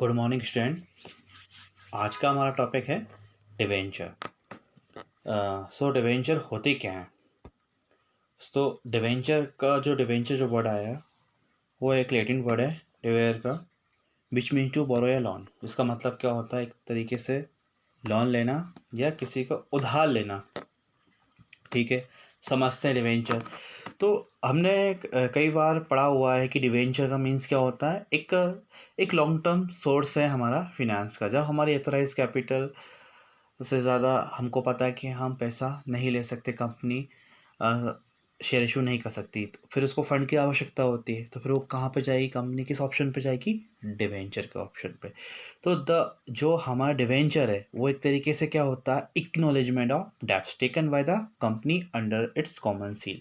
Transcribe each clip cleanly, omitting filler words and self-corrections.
Good morning student. आज का हमारा टॉपिक है डिवेंचर। सो डिवेंचर होते क्या हैं? तो डिवेंचर जो वर्ड आया वो एक लैटिन वर्ड है डिवेयर का, विच मीन टू बोरो या लॉन। इसका मतलब क्या होता है? एक तरीके से लॉन लेना या किसी का उधार लेना। ठीक है, समझते हैं डिवेंचर। तो हमने कई बार पढ़ा हुआ है कि डिवेंचर का मीन्स क्या होता है। एक लॉन्ग टर्म सोर्स है हमारा फिनेंस का। जब हमारी एथोराइज कैपिटल से ज़्यादा हमको पता है कि हम पैसा नहीं ले सकते, कंपनी शेयर इशू नहीं कर सकती, तो फिर उसको फंड की आवश्यकता होती है। तो फिर वो कहाँ पे जाएगी? कंपनी किस ऑप्शन पे जाएगी? डिवेंचर के ऑप्शन पे। तो जो हमारा डिवेंचर है वो एक तरीके से क्या होता है? Acknowledgement of debts taken by the company under its common seal.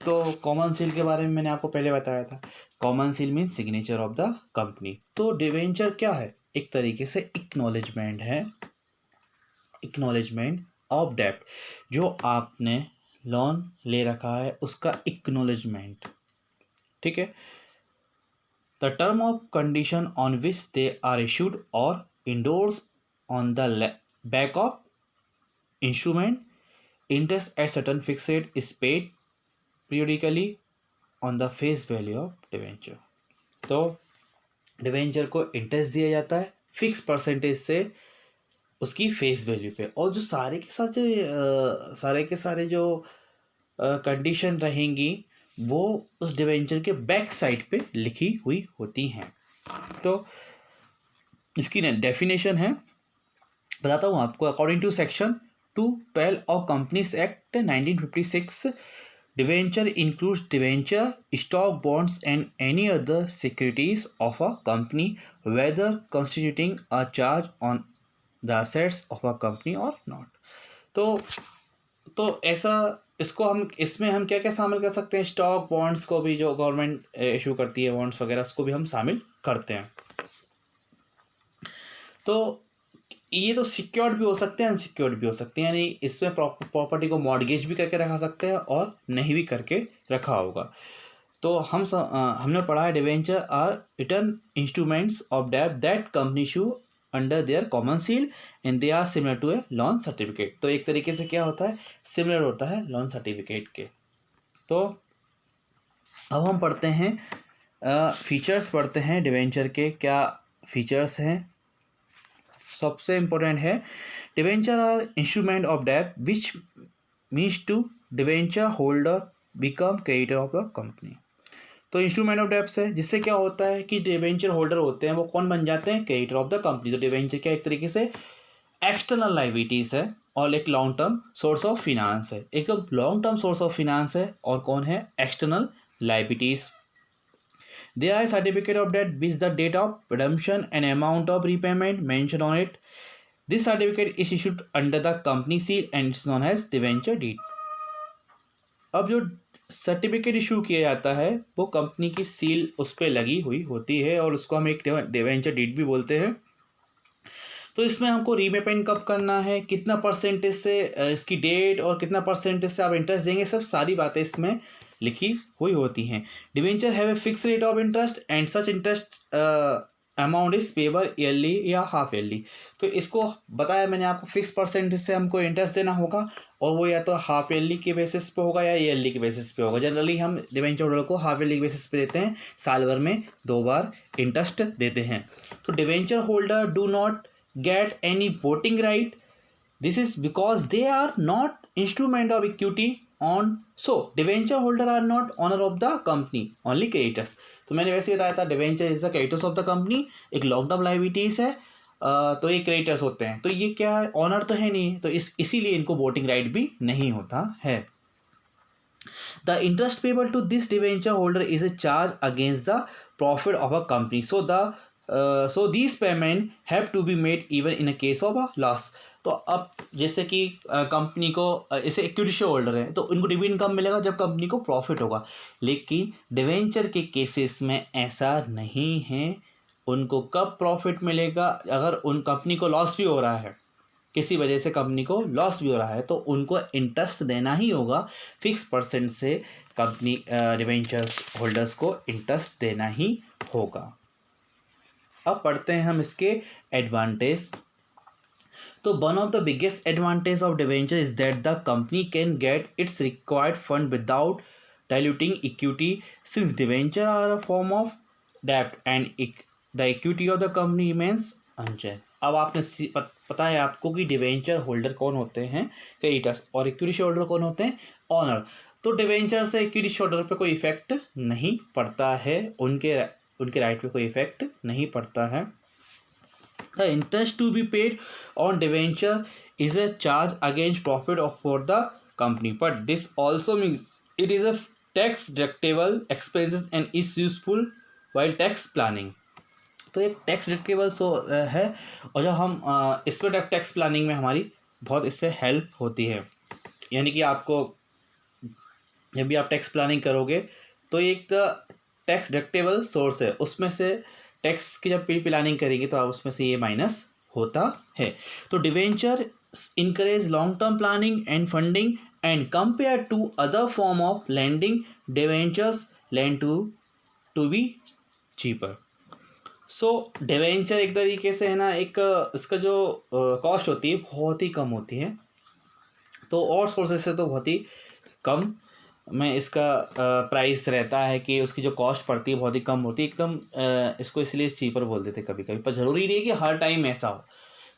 तो कॉमन सील के बारे में मैंने आपको पहले बताया था। Common seal means signature of the company. तो डिवेंचर क्या है? एक तरीके से एक्नॉलेजमेंट है, एक्नॉलेजमेंट ऑफ डेब्ट। जो आपने लोन ले रखा है उसका एक्नॉलेजमेंट। ठीक है, the term of condition on which they are issued और endorse on the back of instrument. Interest at certain fixed is paid periodically on the face value of debenture. तो डिवेंचर को interest दिया जाता है fix percentage से उसकी face value पे, और जो सारे के सारे जो कंडीशन रहेंगी वो उस डिवेंचर के बैक साइड पे लिखी हुई होती हैं। तो इसकी डेफिनेशन है, बताता हूँ आपको। According to section 212 of companies act 1956, debenture includes debenture, stock, bonds and any other securities of a company whether constituting a charge on the assets of a company और नॉट। तो ऐसा इसमें हम क्या क्या शामिल कर सकते हैं? स्टॉक, बॉन्ड्स को भी, जो गवर्नमेंट इशू करती है बॉन्ड्स वगैरह, उसको भी हम शामिल करते हैं। तो ये तो सिक्योर्ड भी हो सकते हैं, अनसिक्योर्ड भी हो सकते हैं। यानी इसमें प्रॉपर्टी को मॉर्गेज भी करके रखा सकते हैं और नहीं भी करके रखा होगा। तो हमने पढ़ा है debenture are written instruments of डेब्ट that company issue under their common seal and they are similar to a loan certificate. तो एक तरीके से क्या होता है? सिमिलर होता है लोन सर्टिफिकेट के। तो अब हम पढ़ते हैं फीचर्स पढ़ते हैं डिवेंचर के। क्या फीचर्स हैं? सबसे इम्पोर्टेंट है, डिवेंचर आर इंस्ट्रूमेंट ऑफ डेब्ट which means to debenture holder become creditor of the company. तो इंस्ट्रूमेंट ऑफ डेब्ट है, जिससे क्या होता है कि डिवेंचर होल्डर होते हैं वो कौन बन जाते हैं? Creditor of the company. तो डिवेंचर क्या एक तरीके से एक्सटर्नल लाइबिलिटीज है और एक long term source of finance है। एक तो long term source of finance है और कौन है? External liabilities. There are a certificate of debt with the date of redemption and amount of repayment mentioned on it. This certificate is issued under the company seal and it's known as debenture deed. अब जो certificate issue किया जाता है वो company की seal उस पर लगी हुई होती है और उसको हम एक डिवेंचर डीड भी बोलते हैं। तो इसमें हमको रीपेमेंट कब करना है, कितना परसेंटेज से इसकी डेट और कितना परसेंटेज से आप इंटरेस्ट देंगे, सब सारी बातें इसमें लिखी हुई होती हैं। Debenture have a fix rate of interest and such interest amount is payable yearly या हाफ ईयरली। तो इसको बताया मैंने आपको, फिक्स परसेंटेज से हमको इंटरेस्ट देना होगा और वो या तो हाफ ईयरली के बेसिस पे होगा या ईयरली के बेसिस पे होगा। जनरली हम डिवेंचर होल्डर को हाफ ईयरली के बेसिस पे देते हैं, साल भर में 2 बार इंटरेस्ट देते हैं। तो debenture holder do not get any voting right. This is because they are not instrument of equity on, so debenture holder are not owner of the company, only creditors. तो मैंने वैसे बताया था debenture is the creditors of the company, एक long term liabilities है। तो ये creditors होते हैं। तो ये क्या है? ऑनर तो है नहीं, तो इसीलिए इनको वोटिंग राइट भी नहीं होता है। The interest payable to this debenture holder is a charge against the profit of a company. So these payment have to be made even in a case of a loss. तो अब जैसे कि company को ऐसे equity share holder है तो उनको dividend कब मिलेगा? जब कंपनी को प्रॉफिट होगा। लेकिन डिवेंचर के केसेस में ऐसा नहीं है। उनको कब प्रॉफिट मिलेगा? अगर उन कंपनी को लॉस भी हो रहा है, किसी वजह से कंपनी को लॉस भी हो रहा है, तो उनको इंटरेस्ट देना ही होगा। फिक्स परसेंट से कंपनी डिवेंचर होल्डर्स को इंटरेस्ट देना ही होगा। अब पढ़ते हैं हम इसके एडवांटेज। तो one of the biggest advantage of debenture is that the company can get its required fund without diluting equity, since debenture are a form of डेब्ट and the equity of the company remains unchanged. अब आपने पता है आपको कि debenture holder कौन होते हैं, क्रेडिटर्स, और इक्विटी शेयर होल्डर कौन होते हैं, ऑनर। तो डिवेंचर से इक्विटी शेयर होल्डर पे कोई इफेक्ट नहीं पड़ता है, उनके राइट पे कोई इफेक्ट नहीं पड़ता है। The interest to be paid on debenture is a charge against profit for the company, but this also means it is a tax deductible expenses and is useful while tax planning। तो एक tax deductible है, और जब हम इस पर tax planning में हमारी बहुत इससे हेल्प होती है। यानी कि आपको जब भी आप टैक्स प्लानिंग करोगे तो एक टैक्स डिडक्टेबल सोर्स है, उसमें से टैक्स की जब प्लानिंग करेंगे तो आप उसमें से ये माइनस होता है। तो debenture encourage long term planning and funding and compare to other form of lending debentures lend to be cheaper. So debenture एक तरीके से है ना, एक इसका जो कॉस्ट होती है बहुत ही कम होती है, तो और सोर्सेस से तो बहुत ही कम में इसका प्राइस रहता है कि उसकी जो कॉस्ट पड़ती है बहुत ही कम होती है एकदम। इसको इसलिए चीपर बोल देते कभी कभी, पर ज़रूरी नहीं है कि हर टाइम ऐसा हो।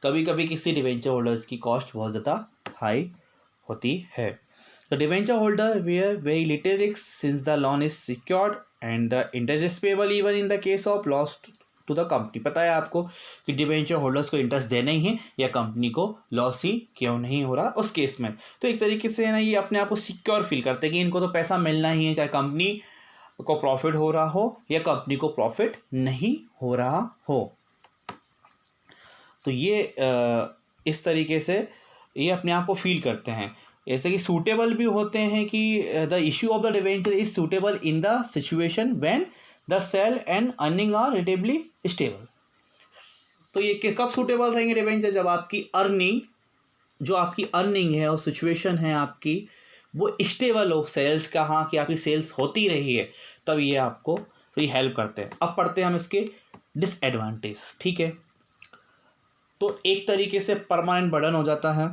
कभी कभी किसी डिवेंचर होल्डर्स की कॉस्ट बहुत ज़्यादा हाई होती है। तो debenture holder bear very little risk since the loan is secured and the interest is payable even in the case of loss to the company. पता है आपको कि डिवेंचर होल्डर्स को इंटरेस्ट देना ही है या कंपनी को लॉस ही क्यों नहीं हो रहा उस केस में। तो एक तरीके से ना ये अपने आप को सिक्योर फील करते हैं कि इनको तो पैसा मिलना ही है, चाहे कंपनी को प्रॉफिट हो रहा हो या कंपनी को प्रॉफिट नहीं हो रहा हो। तो ये इस तरीके से ये अपने आप को फील करते हैं। ऐसे कि सूटेबल भी होते हैं कि the issue of the debenture is suitable in the situation when the sale and earning are relatively stable. तो ये कब सूटेबल रहेंगे डिवेंचर, जब आपकी अर्निंग, जो आपकी अर्निंग है और सिचुएशन है आपकी वो स्टेबल हो, सेल्स कहाँ की आपकी सेल्स होती रही है, तब ये आपको तो ये हेल्प करते हैं। अब पढ़ते हैं हम इसके डिसएडवांटेज। ठीक है, तो एक तरीके से परमानेंट बर्डन हो जाता है।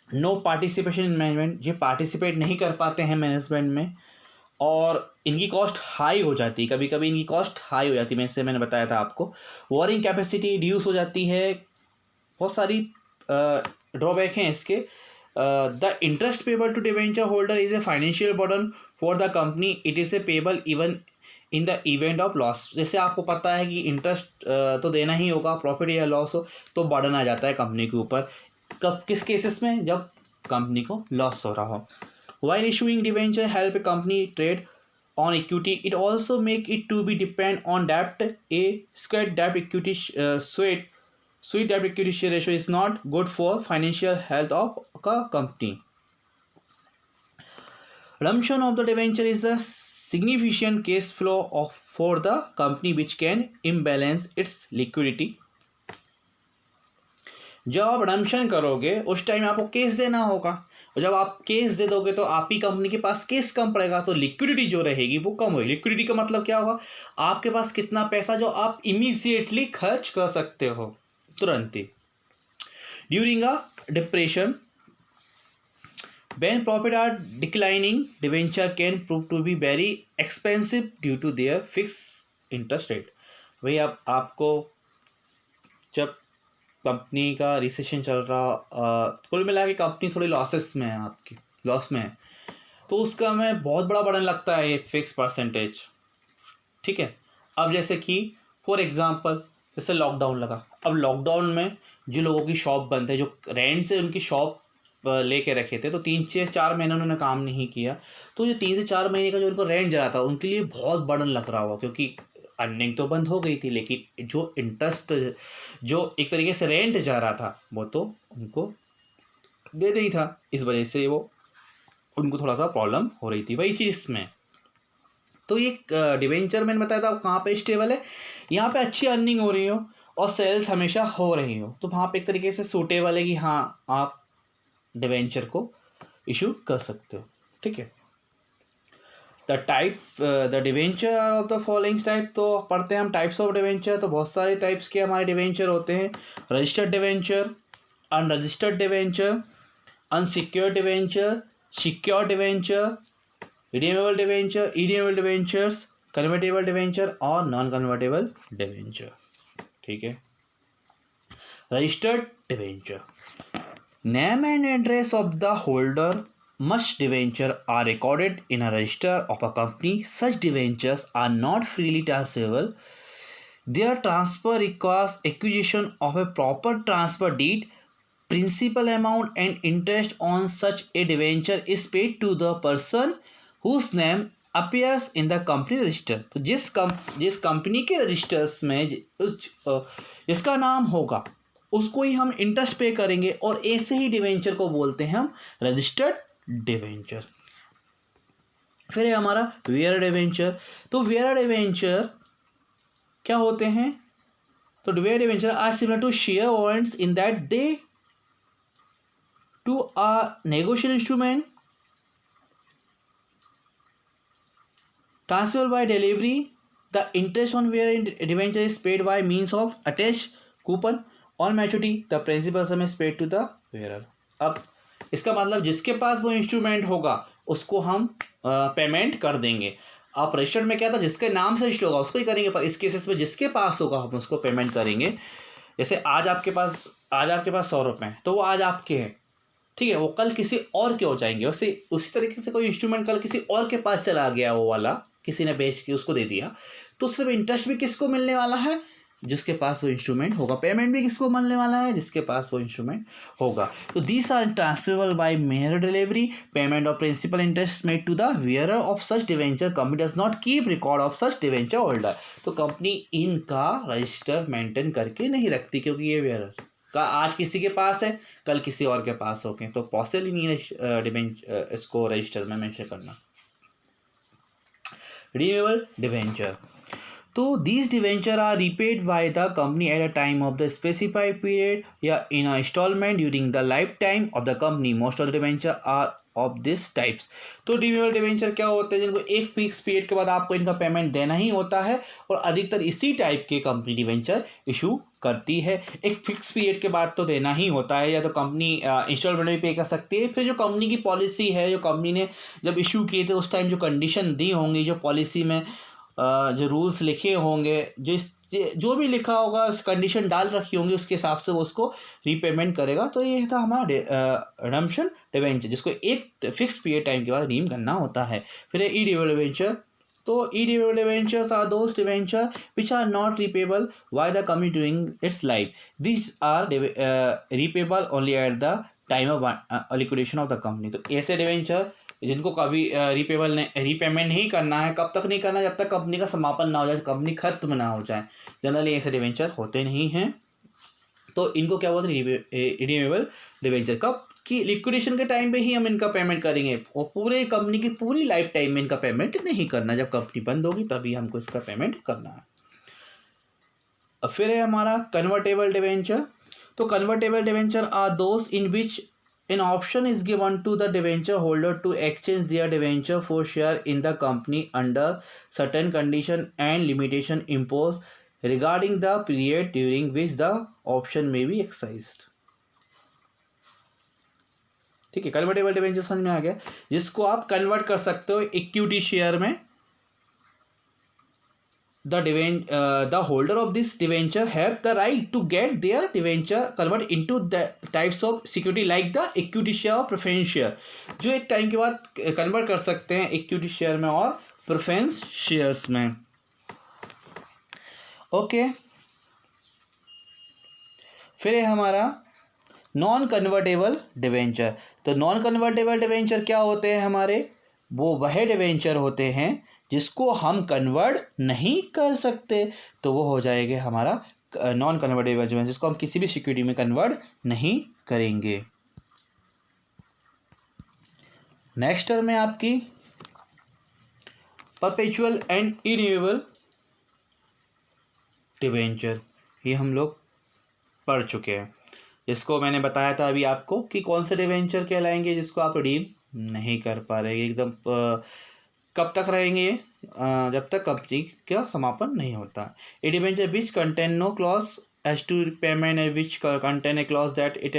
नो पार्टिसिपेशन इन मैनेजमेंट, ये पार्टिसिपेट नहीं कर पाते हैं मैनेजमेंट में, और इनकी कॉस्ट हाई हो जाती है, कभी कभी इनकी कॉस्ट हाई हो जाती है, मैंने बताया था आपको। वॉरिंग कैपेसिटी रिड्यूस हो जाती है, बहुत सारी ड्रॉबैक हैं इसके। The interest payable to debenture holder is a financial burden for the company, it is a payable even in the event of loss. जैसे आपको पता है कि इंटरेस्ट तो देना ही होगा, प्रॉफिट या लॉस हो तो बर्डन आ जाता है कंपनी के ऊपर। कब, किस केसेस में, जब कंपनी को लॉस हो रहा हो। While issuing debenture help a company trade on equity, it also make it to be depend on debt. A square debt equity sweet debt equity share ratio is not good for financial health of a company. Redemption of the debenture is a significant cash flow for the company which can imbalance its liquidity. जब आप redemption करोगे उस time आपको case देना होगा, और जब आप केस दे दोगे तो आप ही कंपनी के पास केस कम पड़ेगा, तो लिक्विडिटी जो रहेगी वो कम होगी। लिक्विडिटी का मतलब क्या होगा, आपके पास कितना पैसा जो आप इमीडिएटली खर्च कर सकते हो तुरंत ही। During a depression when profit are declining, debenture can prove to be very expensive due to their fixed interest rate। वही आपको जब कंपनी का रिसेशन चल रहा, कुल मिला के कंपनी थोड़ी लॉसेस में है, आपकी लॉस में है, तो उसका में बहुत बड़ा बर्डन लगता है ये फिक्स परसेंटेज। ठीक है, अब जैसे कि फॉर एग्जांपल जैसे लॉकडाउन लगा, अब लॉकडाउन में जो लोगों की शॉप बंद है, जो रेंट से उनकी शॉप लेके रखे थे, तो 3 से 4 महीने उन्होंने काम नहीं किया, तो ये 3 से 4 महीने का जो उनको रेंट जा रहा था उनके लिए बहुत बर्डन लग रहा हुआ, क्योंकि अर्निंग तो बंद हो गई थी, लेकिन जो इंटरेस्ट, जो एक तरीके से रेंट जा रहा था वो तो उनको दे नहीं था, इस वजह से वो उनको थोड़ा सा प्रॉब्लम हो रही थी। वही चीज़ में तो ये डिवेंचर मैंने बताया था कहाँ पे स्टेबल है, यहाँ पे अच्छी अर्निंग हो रही हो और सेल्स हमेशा हो रही हो, तो वहाँ पे एक तरीके से सूटेबल है कि हाँ आप डिवेंचर को इशू कर सकते हो। ठीक है, the debenture of the following type, तो पढ़ते हैं हम टाइप्स ऑफ डिवेंचर। तो बहुत सारे टाइप्स के हमारे डिवेंचर होते हैं। Registered debenture, unregistered debenture, unsecured debenture, secured debenture, redeemable debenture, irredeemable debentures, convertible debenture और नॉन कन्वर्टेबल डिवेंचर। ठीक है। Registered debenture, name and address of the holder must debenture are recorded in a register of a company. Such debentures are not freely transferable. Their transfer requires acquisition of a proper transfer deed. Principal amount and interest on such a debenture is paid to the person whose name appears in the company register. तो जिस company के registers में जिसका नाम होगा उसको ही हम interest पे करेंगे, और ऐसे ही डिवेंचर को बोलते हैं हम रजिस्टर्ड डिवेंचर। फिर है हमारा वेयर डिवेंचर। तो वेयर डिवेंचर क्या होते हैं? तो bearer debenture are similar to share warrants in that they to a negotiable instrument transfer by delivery. The interest on bearer debenture is paid by means of attached coupon on maturity. The principal sum is paid to the bearer. अब इसका मतलब जिसके पास वो instrument होगा उसको हम payment कर देंगे। आप रजिस्टर्ड में क्या था, जिसके नाम से रजिस्टर होगा उसको ही करेंगे, पर इस केसेस में जिसके पास होगा हम उसको पेमेंट करेंगे। जैसे आज आपके पास 100 रुपये हैं, तो वो आज आपके हैं, ठीक है, वो कल किसी और के हो जाएंगे। वैसे उसी तरीके से कोई इंस्ट्रूमेंट कल किसी और के पास चला गया, वो वाला किसी ने बेच के उसको दे दिया, तो सिर्फ इंटरेस्ट भी किसको मिलने वाला है? जिसके पास वो इंस्ट्रूमेंट होगा। पेमेंट भी किसको मिलने वाला है? जिसके पास वो इंस्ट्रूमेंट होगा। तो these are transferable by mere delivery. Payment of principal interest made to the bearer of such debenture. Company does not keep record of such debenture holder. तो कंपनी इनका रजिस्टर मेंटेन करके नहीं रखती, क्योंकि ये वेयरर का आज किसी के पास है, कल किसी और के पास हो गए, तो पॉसिबल ही नहीं है इसको रजिस्टर में मेंशन करना। रिन्यूएबल डिवेंचर, तो these debenture are repaid by the company at a time of the specified period या in a installment during the lifetime of the company. Most of the debenture are of this types. तो renewable debenture क्या होते हैं? जिनको एक fix period के बाद आपको इनका पेमेंट देना ही होता है, और अधिकतर इसी टाइप के कंपनी डिवेंचर इशू करती है। एक फिक्स पीरियड के बाद तो देना ही होता है, या तो कंपनी इंस्टॉलमेंट भी पे कर सकती है। फिर जो कंपनी की पॉलिसी है, जो कंपनी ने जब इशू किए थे उस टाइम जो कंडीशन दी होंगी, जो पॉलिसी में जो रूल्स लिखे होंगे, जो भी लिखा होगा, कंडीशन डाल रखी होंगी, उसके हिसाब से वो उसको रीपेमेंट करेगा। तो ये था हमारा रिडम्पशन डिवेंचर, जिसको एक फिक्स पीरियड टाइम के बाद रिडीम करना होता है। फिर ई रिन्यूएबल डिवेंचर। तो irredeemable debentures are those debenture which are not repayable by the company during its life. This are repayable only at the time of liquidation of the company. तो ऐसे debenture जिनको कभी repayment नहीं करना है, कब तक नहीं करना? जब तक कंपनी का समापन ना हो जाए, कंपनी खत्म ना हो जाए। जनरली ऐसे डिवेंचर होते नहीं हैं, तो इनको क्या बोलते हैं? Redeemable debenture. कब कि लिक्विडेशन के टाइम पे ही हम इनका पेमेंट करेंगे, और पूरे कंपनी की पूरी लाइफ टाइम में इनका पेमेंट नहीं करना। जब कंपनी बंद होगी तभी हमको इसका पेमेंट करना है। फिर है हमारा कन्वर्टेबल डिवेंचर। तो convertible debenture are those in which an option is given to the debenture holder to exchange their debenture for share in the company under certain condition and limitation imposed regarding the period during which the option may be exercised. ठीक है, convertible debenture समझ में आ गया, जिसको आप convert कर सकते हो इक्विटी शेयर में। The holder of this debenture have the right to get their debenture convert into the types of security like the equity share और preference share, जो एक टाइम के बाद कन्वर्ट कर सकते हैं इक्विटी शेयर में और प्रेफरेंस शेयर्स में। ओके, फिर है हमारा नॉन कन्वर्टेबल डिवेंचर। तो नॉन कन्वर्टेबल डिवेंचर क्या होते हैं हमारे? वो वह डिवेंचर होते हैं जिसको हम कन्वर्ट नहीं कर सकते, तो वो हो जाएगा हमारा नॉन कन्वर्टेबल डिवेंचर, जिसको हम किसी भी सिक्योरिटी में कन्वर्ट नहीं करेंगे। नेक्स्ट टर्म है आपकी परपेचुअल एंड इरिन्यूएबल डिवेंचर। ये हम लोग पढ़ चुके हैं, जिसको मैंने बताया था अभी आपको कि कौन से डिवेंचर कहलाएंगे जिसको आप रिडीम नहीं कर पा रहे, एकदम कब तक रहेंगे ये? जब तक कंपनी का समापन नहीं होता. A debenture which contain no clause as to repayment and which contain a clause that it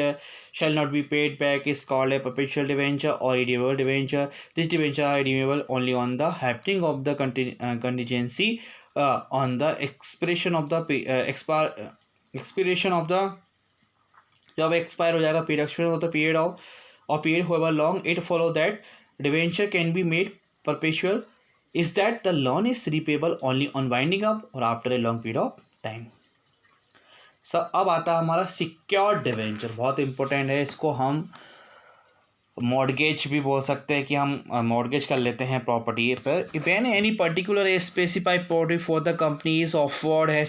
shall not be paid back is called a perpetual debenture or redeemable debenture. This debenture are redeemable only on the happening of the contingency on the expiration of the expiration of the, जब expire हो जाएगा period, expire हो तो period of और period however long it follow that debenture can be made perpetual is that the loan is repayable only on winding up और after a long period of time. Sir अब आता है हमारा secured debenture, बहुत important है. इसको हम mortgage भी बोल सकते हैं कि हम मॉर्गेज कर लेते हैं प्रॉपर्टी पर. If any particular specified property for the company is offered है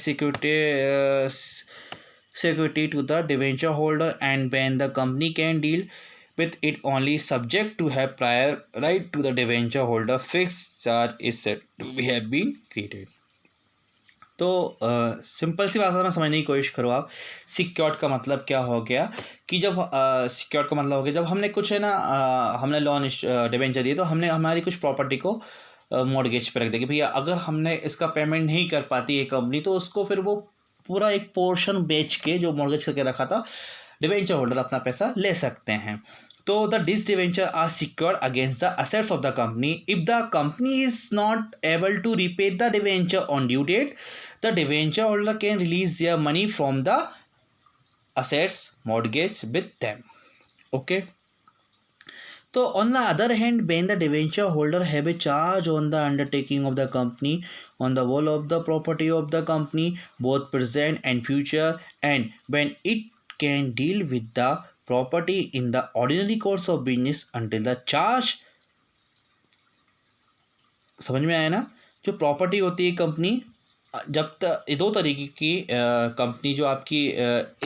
security to the debenture holder and when the company can deal with it only subject to have prior right to the debenture holder, fixed charge is said to be have been created. तो simple सी भाषा में समझने की कोशिश करो आप. Secured का मतलब क्या हो गया कि जब सिक्योर्ड का मतलब हो गया जब हमने कुछ है ना हमने लोन डिबेंचर दिए तो हमने हमारी कुछ प्रॉपर्टी को मॉर्गेज पर रख दिया कि भैया अगर हमने इसका पेमेंट नहीं कर पाती ये कंपनी तो उसको फिर वो पूरा एक पोर्शन बेच के जो मॉर्गेज करके रखा था डिबेंचर होल्डर अपना पैसा ले सकते हैं. तो the this debenture are secured against the assets of the company. If the company is not able to repay the debenture on due date the debenture holder can realise their money from the assets mortgage with them. Okay. So on the other hand, when the debenture holder have a charge on the undertaking of the company on the whole of the property of the company, both present and future, and when it can deal with the property in the ordinary course of business until the charge. समझ में आया ना? जो property होती है company जब तक दो तरीके की कंपनी जो आपकी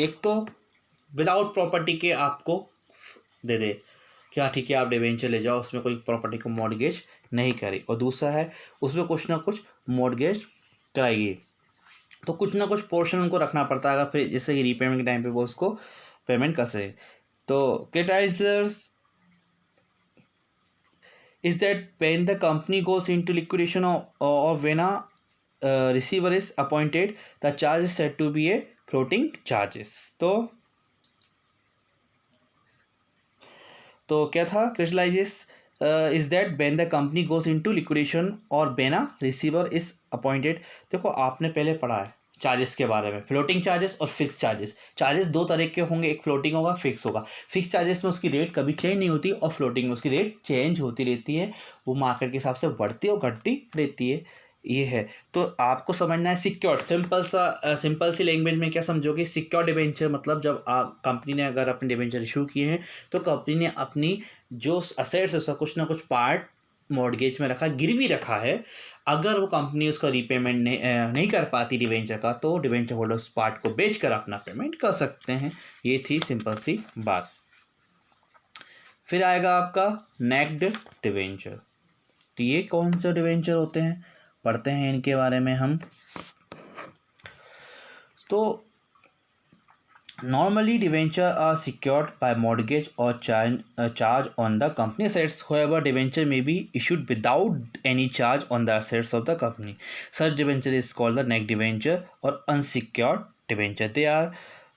एक तो विदाउट प्रॉपर्टी के आपको दे दे क्या ठीक है आप डिबेंचर ले जाओ उसमें कोई प्रॉपर्टी को मॉर्गेज नहीं करी, और दूसरा है उसमें कुछ ना कुछ मॉर्गेज कराइए तो कुछ ना कुछ पोर्शन उनको रखना पड़ता है अगर फिर जैसे कि रीपेमेंट के टाइम पे वो उसको पेमेंट कर सके. तो क्रेडिटाइजर्स is that when the company goes into liquidation or when a receiver is appointed, the charge is said to be a floating charges. तो क्या था crystallizes is that when the company goes into liquidation or when a receiver is appointed. देखो आपने पहले पढ़ा है charges के बारे में, फ्लोटिंग चार्जेस और फिक्स चार्जेस. चार्जेस दो तरह के होंगे, एक फ्लोटिंग होगा फिक्स होगा. फिक्स चार्जेस में उसकी रेट कभी चेंज नहीं होती और फ्लोटिंग में उसकी रेट चेंज होती रहती है, वो मार्केट के हिसाब से बढ़ती और घटती रहती है. ये है. तो आपको समझना है सिक्योर्ड, सिंपल सी लैंग्वेज में क्या समझोगे. सिक्योर्ड डिबेंचर मतलब जब आप कंपनी ने अगर अपने डिबेंचर इशू किए हैं तो कंपनी ने अपनी जो असेट्स उसका कुछ ना कुछ पार्ट मॉर्गेज में रखा, गिरवी रखा है. अगर वो कंपनी उसका रीपेमेंट नहीं कर पाती डिबेंचर का तो डिबेंचर होल्डर उस पार्ट को बेचकर अपना पेमेंट कर सकते हैं. ये थी सिंपल सी बात. फिर आएगा आपका नेक्ड डिबेंचर. तो ये कौन से डिबेंचर होते हैं पढ़ते हैं इनके बारे में हम. तो normally debenture are secured by mortgage or charge on the company assets. However, debenture may be issued without any charge on the assets of the company. Such debenture is called the neck debenture or unsecured debenture. They are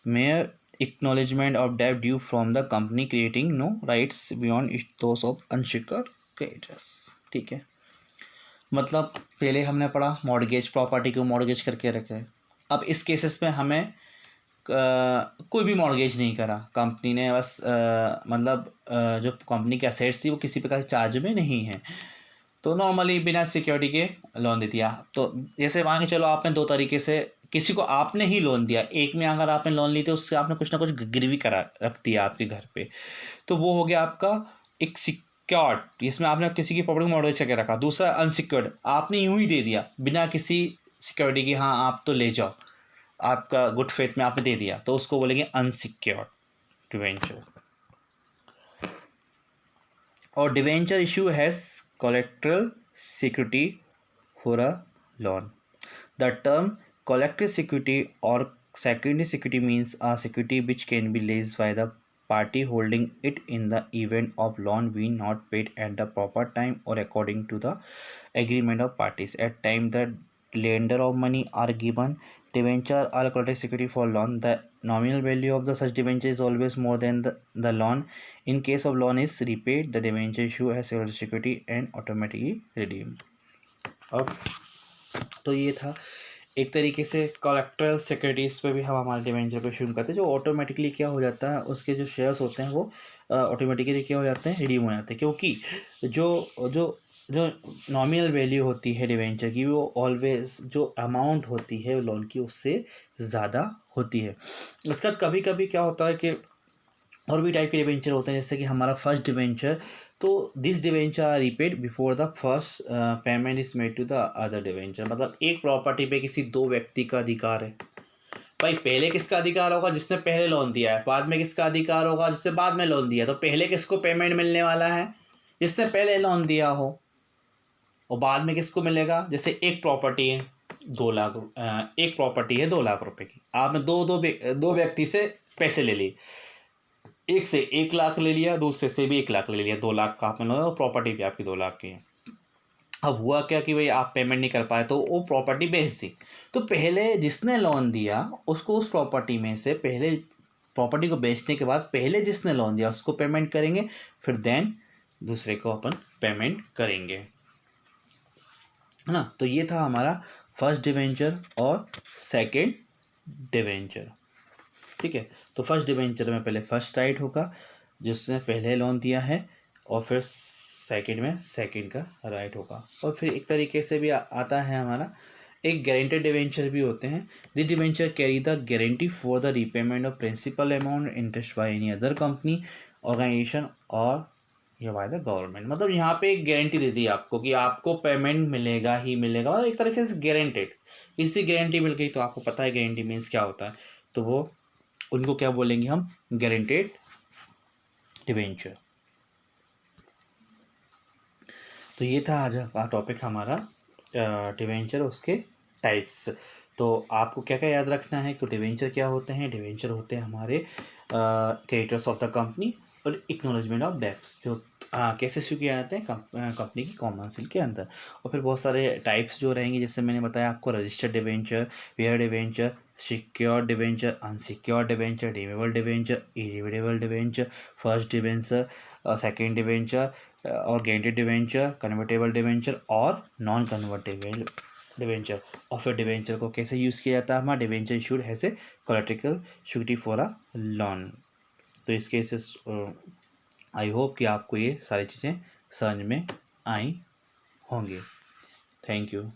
mere acknowledgement of debt due from the company, creating no rights beyond those of unsecured creditors. ठीक है, मतलब पहले हमने पढ़ा mortgage, property को mortgage करके रखे. अब इस केसेस में हमें कोई भी मॉर्गेज नहीं करा कंपनी ने, बस मतलब जो कंपनी की असेट्स थी वो किसी प्रकार के चार्ज में नहीं है तो नॉर्मली बिना सिक्योरिटी के लोन दे दिया. तो जैसे मान के चलो आपने दो तरीके से किसी को आपने ही लोन दिया. एक में अगर आपने लोन ली तो उससे आपने कुछ ना कुछ गिरवी करा रख दिया आपके घर पे, तो वो हो गया आपका एक सिक्योर्ड, जिसमें आपने किसी की प्रॉपर्टी मॉर्गेज करके रखा. दूसरा अनसिक्योर्ड, आपने यूं ही दे दिया बिना किसी सिक्योरिटी की, हाँ आप तो ले जाओ, आपका गुड फेथ में आपने दे दिया, तो उसको बोलेंगे अनसिक्योर्ड डिबेंचर. और debenture issue has colorectal security for a loan. The term collective security और secondary security means a security which can be leased by the party holding it in the event of loan being not paid at the proper time or according to the agreement of parties. At time the lender of money are given debenture or collateral security for loan, the nominal value of the such debenture is always more than the loan. In case of loan is repaid, the debenture issue as collateral security and automatically redeemed. अब तो ये था एक तरीके से colorectal securities पे भी हम हमारे डिवेंचर को शुरू करते हैं, जो ऑटोमेटिकली क्या हो जाता है, उसके जो शेयर्स होते हैं वो ऑटोमेटिकली क्या हो जाते हैं, रिडीम हो जाते हैं, क्योंकि जो जो जो नॉमिनल वैल्यू होती है डिवेंचर की वो ऑलवेज जो अमाउंट होती है लोन की उससे ज़्यादा होती है। इसका कभी कभी क्या होता है कि और भी टाइप के डिवेंचर होते हैं, जैसे कि हमारा फर्स्ट डिवेंचर, तो this debenture are repaid before the first payment is made to the other debenture. मतलब एक प्रॉपर्टी पे किसी दो व्यक्ति का अधिकार है, भाई पहले किसका अधिकार होगा, जिसने पहले लोन दिया है, बाद में किसका अधिकार होगा, जिसने बाद में लोन दिया। तो पहले किसको पेमेंट मिलने वाला है, जिसने पहले लोन दिया हो, और बाद में किसको मिलेगा। जैसे एक प्रॉपर्टी है 2 लाख, एक प्रॉपर्टी है 2 लाख रुपए की, आपने दो व्यक्ति से पैसे ले लिए, एक से 1 लाख ले लिया, दूसरे से भी 1 लाख ले लिया, 2 लाख का आपने लोन, प्रॉपर्टी भी आपकी 2 लाख की है। अब हुआ क्या कि भाई आप पेमेंट नहीं कर पाए तो वो प्रॉपर्टी बेच दी। तो पहले जिसने लोन दिया उसको उस प्रॉपर्टी में से पहले, प्रॉपर्टी को बेचने के बाद पहले जिसने लोन दिया उसको पेमेंट करेंगे, फिर देन दूसरे को अपन पेमेंट करेंगे, है ना। तो ये था हमारा फर्स्ट डिवेंचर और सेकेंड डिवेंचर, ठीक है। तो फर्स्ट डिवेंचर में पहले फर्स्ट राइट होगा जिसने पहले लोन दिया है, और फिर सेकंड में सेकंड का राइट होगा। और फिर एक तरीके से भी आता है हमारा एक गारंटेड डिवेंचर भी होते हैं। This debenture carry the guarantee for the repayment of principal amount interest by any other company organisation और या बाय द गवर्नमेंट। मतलब यहाँ पे एक गारंटी दे दी आपको कि आपको पेमेंट मिलेगा ही मिलेगा, मतलब एक तरीके से गारंटेड। इसी गारंटी मिल गई तो आपको पता है गारंटी मीन्स क्या होता है, तो वो उनको क्या बोलेंगे हम, गारंटेड डिवेंचर। तो ये था आज का टॉपिक हमारा डिवेंचर, उसके टाइप्स। तो आपको क्या क्या याद रखना है, तो डिवेंचर क्या होते हैं, डिवेंचर होते हैं हमारे क्रेडिटर्स ऑफ द कंपनी और एक्नॉलेजमेंट ऑफ डेब्ट्स, जो कैसे इशू किए जाते हैं कंपनी की कॉमन काउंसिल के अंदर। और फिर बहुत सारे टाइप्स जो रहेंगे, जैसे मैंने बताया आपको, registered debenture, bearer debenture, secured debenture, unsecured debenture, redeemable debenture, irredeemable debenture, first debenture, second debenture और गारंटेड डिवेंचर, कन्वर्टेबल डिवेंचर और नॉन कन्वर्टेबल डिवेंचर। और फिर डिवेंचर को कैसे यूज़ किया जाता है, हमारा debenture issued has a collateral security for a loan. तो इस केसेस आई होप कि आपको ये सारी चीज़ें समझ में आई होंगी। Thank you.